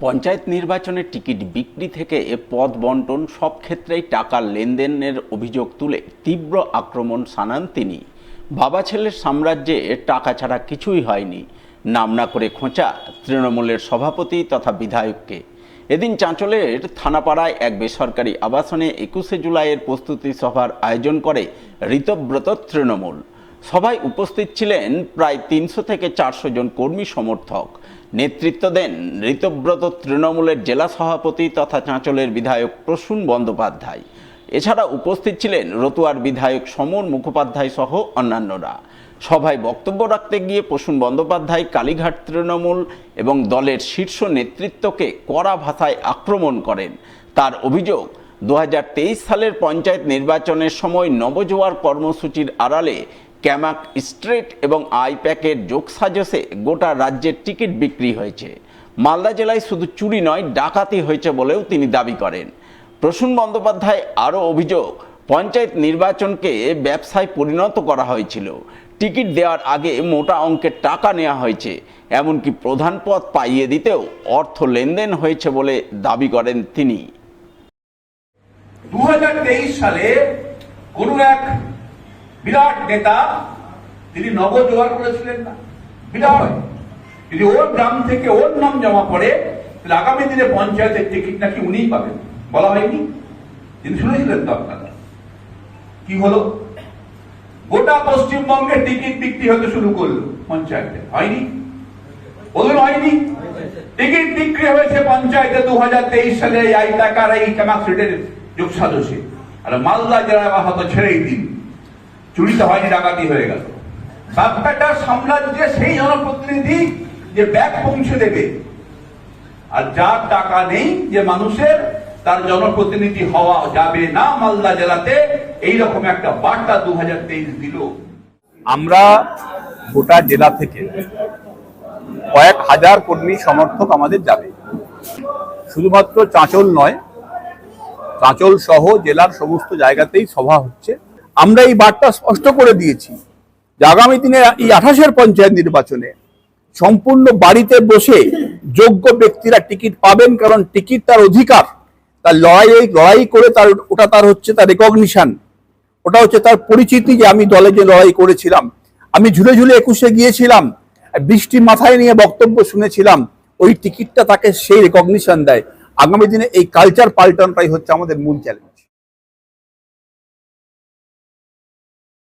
পঞ্চায়েত নির্বাচনের টিকিট বিক্রি থেকে পদ বন্টন সব ক্ষেত্রেই টাকার লেনদেনের অভিযোগ তুলে তীব্র আক্রমণ শানান তিনি। বাবা ছেলের সাম্রাজ্যে টাকা ছাড়া কিছুই হয়নি, নাম না করে খোঁচা তৃণমূলের সভাপতি তথা বিধায়ককে। এদিন চাঁচলের থানাপাড়ায় এক বেসরকারি আবাসনে 21শে জুলাইয়ের প্রস্তুতি সভার আয়োজন করে ঋতব্রত তৃণমূল। সভায় উপস্থিত ছিলেন প্রায় 300 থেকে 400 জন কর্মী সমর্থক। নেতৃত্ব দেন ঋতব্রত তৃণমূলের জেলা সভাপতি তথা চাঁচলের বিধায়ক প্রসূন বন্দ্যোপাধ্যায়। এছাড়া উপস্থিত ছিলেন রতুয়ার বিধায়ক সমর মুখোপাধ্যায় সহ অন্যান্যরা। সভায় বক্তব্য রাখতে গিয়ে প্রসূন বন্দ্যোপাধ্যায় কালীঘাট তৃণমূল এবং দলের শীর্ষ নেতৃত্বকে কড়া ভাষায় আক্রমণ করেন। তার অভিযোগ, 2023 সালের পঞ্চায়েত নির্বাচনের সময় নবজোয়ার কর্মসূচির আড়ালে ক্যামাক স্ট্রিট এবং আইপ্যাকের যোগসাজশে গোটা রাজ্যের টিকিট বিক্রি হয়েছে। মালদা জেলায় শুধু চুরি নয়, ডাকাতি হয়েছে বলেও তিনি দাবি করেন। প্রসূন বন্দ্যোপাধ্যায় আরও অভিযোগ, পঞ্চায়েত নির্বাচনকে ব্যবসায় পরিণত করা হয়েছিল। টিকিট দেওয়ার আগে মোটা অঙ্কের টাকা নেওয়া হয়েছে, এমনকি প্রধান পদ পাইয়ে দিতেও অর্থ লেনদেন হয়েছে বলে দাবি করেন তিনি। 2023 সালে কোন এক বিরাট নেতা তিনি নবজোয়ার করেছিলেন না, বিরাট, যদি ওর গ্রাম থেকে ওর নাম জমা পড়ে তাহলে আগামী দিনে পঞ্চায়েতের টিকিট নাকি উনিই পাবেন, বলা হয়নি? তিনি শুনেছিলেন তো আপনারা? কি হলো? গোটা পশ্চিমবঙ্গে টিকিট বিক্রি হতে শুরু করলো পঞ্চায়েতে, হয়নি? বলুন হয়নি? টিকিট বিক্রি হয়েছে পঞ্চায়েতে 2023 সালে এই টাকার এই ক্যামাক স্ট্রিটের যোগসাজশে। আর মালদা জেলায় হয়তো ছেড়েই দিন, চুরিতে হয়নি, ডাকাতি হয়ে গেল। বাপটার সাম্রাজ্যে সেই জনপ্রতিনিধি যে ব্যাগ পৌঁছে দেবে, আর যার টাকা নেই যে মানুষের, তার জনপ্রতিনিধি হওয়া যাবে না মালদা জেলাতে, এইরকম একটা বার্তা 2023 দিল। আমরা গোটা জেলা থেকে কয়েক হাজার কর্মী সমর্থক আমাদের যাবে। শুধুমাত্র চাঁচল নয়, চাঁচল সহ জেলার সমস্ত জায়গাতেই সভা হচ্ছে। আমরা এই বার্তা স্পষ্ট করে দিয়েছি যে আগামী দিনে এই 28-এর পঞ্চায়েত নির্বাচনে সম্পূর্ণ বাড়িতে বসে যোগ্য ব্যক্তিরা টিকিট পাবেন, কারণ টিকিট তার অধিকার, তার লড়াই করে ওটা তার হচ্ছে তার রেকগনিশন, ওটা হচ্ছে তার পরিচিতি যে আমি দলে যে লড়াই করেছিলাম, আমি ঝুলে ঝুলে 21-এ গিয়েছিলাম, বৃষ্টি মাথায় নিয়ে বক্তব্য শুনেছিলাম, ওই টিকিটটা তাকে সেই রেকগনিশন দেয়। আগামী দিনে এই কালচার পাল্টানোটাই হচ্ছে আমাদের মূল চ্যালেঞ্জ।